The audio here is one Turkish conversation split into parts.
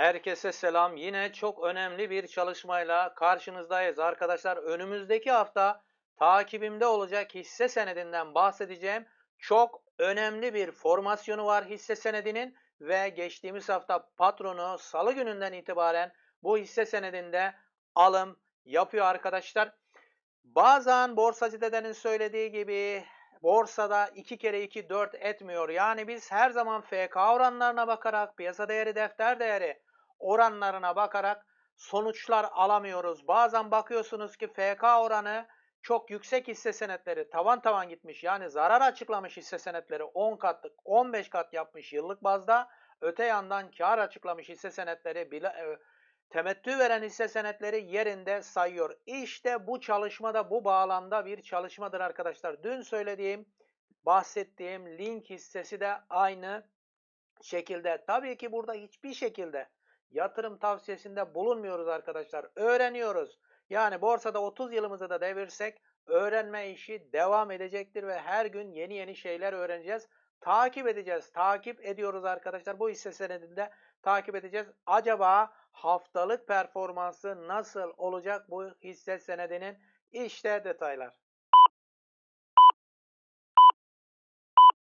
Herkese selam. Yine çok önemli bir çalışmayla karşınızdayız arkadaşlar. Önümüzdeki hafta takibimde olacak hisse senedinden bahsedeceğim. Çok önemli bir formasyonu var hisse senedinin ve geçtiğimiz hafta patronu Salı gününden itibaren bu hisse senedinde alım yapıyor arkadaşlar. Bazen borsacı dedenin söylediği gibi borsada 2 kere 2 4 etmiyor. Yani biz her zaman FK oranlarına bakarak, piyasa değeri, defter değeri oranlarına bakarak sonuçlar alamıyoruz. Bazen bakıyorsunuz ki FK oranı çok yüksek hisse senetleri tavan tavan gitmiş. Yani zarar açıklamış hisse senetleri 10 katlık 15 kat yapmış yıllık bazda. Öte yandan kar açıklamış hisse senetleri temettü veren hisse senetleri yerinde sayıyor. İşte bu çalışmada bu bağlamda bir çalışmadır arkadaşlar. Dün söylediğim, bahsettiğim link hissesi de aynı şekilde. Tabii ki burada hiçbir şekilde yatırım tavsiyesinde bulunmuyoruz arkadaşlar. Öğreniyoruz. Yani borsada 30 yılımızı da devirsek öğrenme işi devam edecektir ve her gün yeni yeni şeyler öğreneceğiz. Takip edeceğiz. Takip ediyoruz arkadaşlar. Bu hisse senedinde takip edeceğiz. Acaba haftalık performansı nasıl olacak bu hisse senedinin? İşte detaylar.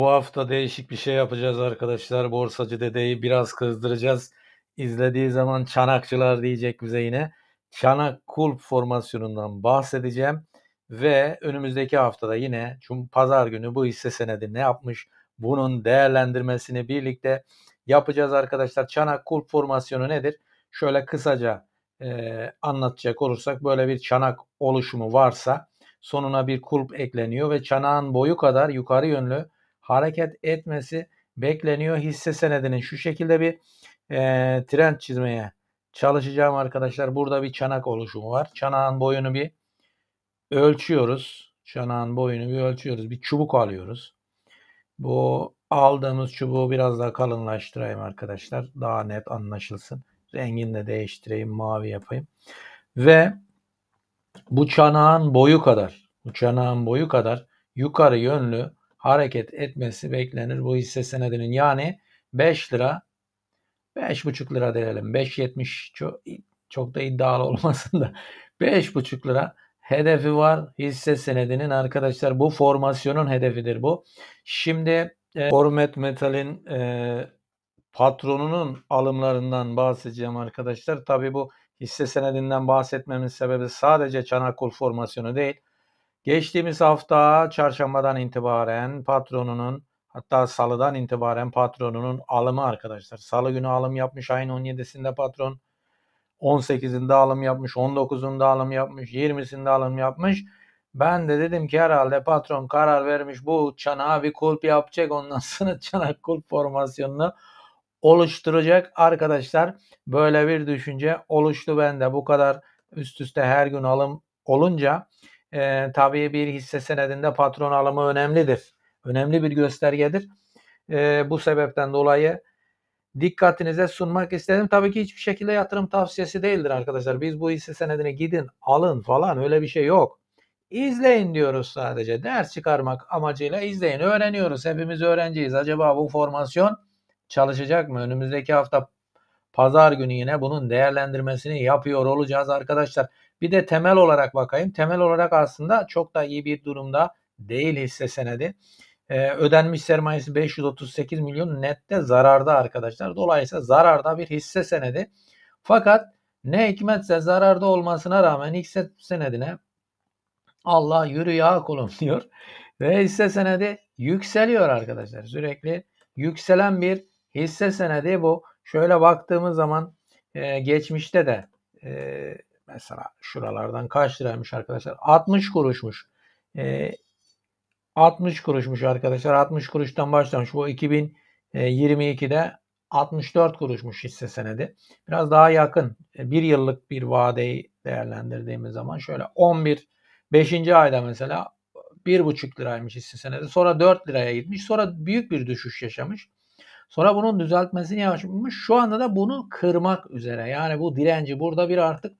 Bu hafta değişik bir şey yapacağız arkadaşlar. Borsacı dedeyi biraz kızdıracağız. İzlediği zaman çanakçılar diyecek bize yine. Çanak kulp formasyonundan bahsedeceğim. Ve önümüzdeki haftada yine pazar günü bu hisse senedi ne yapmış? Bunun değerlendirmesini birlikte yapacağız arkadaşlar. Çanak kulp formasyonu nedir? Şöyle kısaca anlatacak olursak böyle bir çanak oluşumu varsa sonuna bir kulp ekleniyor ve çanağın boyu kadar yukarı yönlü hareket etmesi bekleniyor. Hisse senedinin şu şekilde bir trend çizmeye çalışacağım arkadaşlar. Burada bir çanak oluşumu var. Çanağın boyunu bir ölçüyoruz. Çanağın boyunu bir ölçüyoruz. Bir çubuk alıyoruz. Bu aldığımız çubuğu biraz daha kalınlaştırayım arkadaşlar. Daha net anlaşılsın. Rengini de değiştireyim. Mavi yapayım. Ve bu çanağın boyu kadar yukarı yönlü hareket etmesi beklenir bu hisse senedinin. Yani 5 lira 5,5 lira diyelim. 5,70 çok da iddialı olmasın da 5,5 lira hedefi var hisse senedinin arkadaşlar. Bu formasyonun hedefidir bu. Şimdi Formet Metal'in patronunun alımlarından bahsedeceğim arkadaşlar. Tabii bu hisse senedinden bahsetmemin sebebi sadece Çanakkol formasyonu değil. Geçtiğimiz hafta çarşambadan itibaren patronunun, hatta salıdan itibaren patronunun alımı arkadaşlar. Salı günü alım yapmış, ayın 17'sinde patron, 18'inde alım yapmış, 19'unda alım yapmış, 20'sinde alım yapmış. Ben de dedim ki herhalde patron karar vermiş, bu çanağa bir kulp yapacak, ondan sonra çanak kulp formasyonunu oluşturacak arkadaşlar. Böyle bir düşünce oluştu bende. Bu kadar üst üste her gün alım olunca tabii bir hisse senedinde patron alımı önemlidir. Önemli bir göstergedir. Bu sebepten dolayı dikkatinize sunmak istedim. Tabii ki hiçbir şekilde yatırım tavsiyesi değildir arkadaşlar. Biz bu hisse senedine gidin, alın falan, öyle bir şey yok. İzleyin diyoruz sadece. Ders çıkarmak amacıyla izleyin. Öğreniyoruz. Hepimiz öğrenciyiz. Acaba bu formasyon çalışacak mı? Önümüzdeki hafta pazar günü yine bunun değerlendirmesini yapıyor olacağız arkadaşlar. Bir de temel olarak bakayım. Temel olarak aslında çok da iyi bir durumda değil hisse senedi. Ödenmiş sermayesi 538 milyon, nette zararda arkadaşlar. Dolayısıyla zararda bir hisse senedi. Fakat ne hikmetse zararda olmasına rağmen hisse senedine Allah yürü ya kulum diyor. Ve hisse senedi yükseliyor arkadaşlar. Sürekli yükselen bir hisse senedi bu. Şöyle baktığımız zaman geçmişte de mesela şuralardan kaç liraymış arkadaşlar? 60 kuruşmuş. 60 kuruşmuş arkadaşlar. 60 kuruştan başlamış. Bu 2022'de 64 kuruşmuş hisse senedi. Biraz daha yakın. Bir yıllık bir vadeyi değerlendirdiğimiz zaman şöyle 5. ayda mesela 1,5 liraymış hisse senedi. Sonra 4 liraya gitmiş. Sonra büyük bir düşüş yaşamış. Sonra bunun düzeltmesini yapmış. Şu anda da bunu kırmak üzere. Yani bu direnci, burada bir artık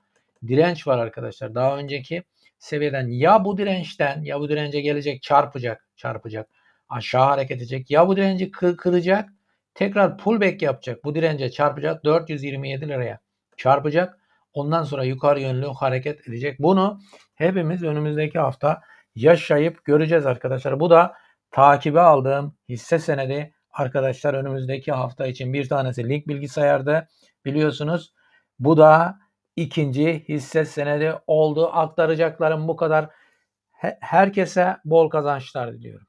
direnç var arkadaşlar. Daha önceki seviyeden ya bu dirençten ya bu dirence gelecek, çarpacak aşağı hareket edecek, ya bu direnci kıracak Tekrar pullback yapacak. Bu dirence çarpacak. 427 liraya çarpacak. Ondan sonra yukarı yönlü hareket edecek. Bunu hepimiz önümüzdeki hafta yaşayıp göreceğiz arkadaşlar. Bu da takibe aldığım hisse senedi arkadaşlar, önümüzdeki hafta için. Bir tanesi Link Bilgisayar'da biliyorsunuz. Bu da ikinci hisse senedi oldu. Aktaracaklarım bu kadar. Herkese bol kazançlar diliyorum.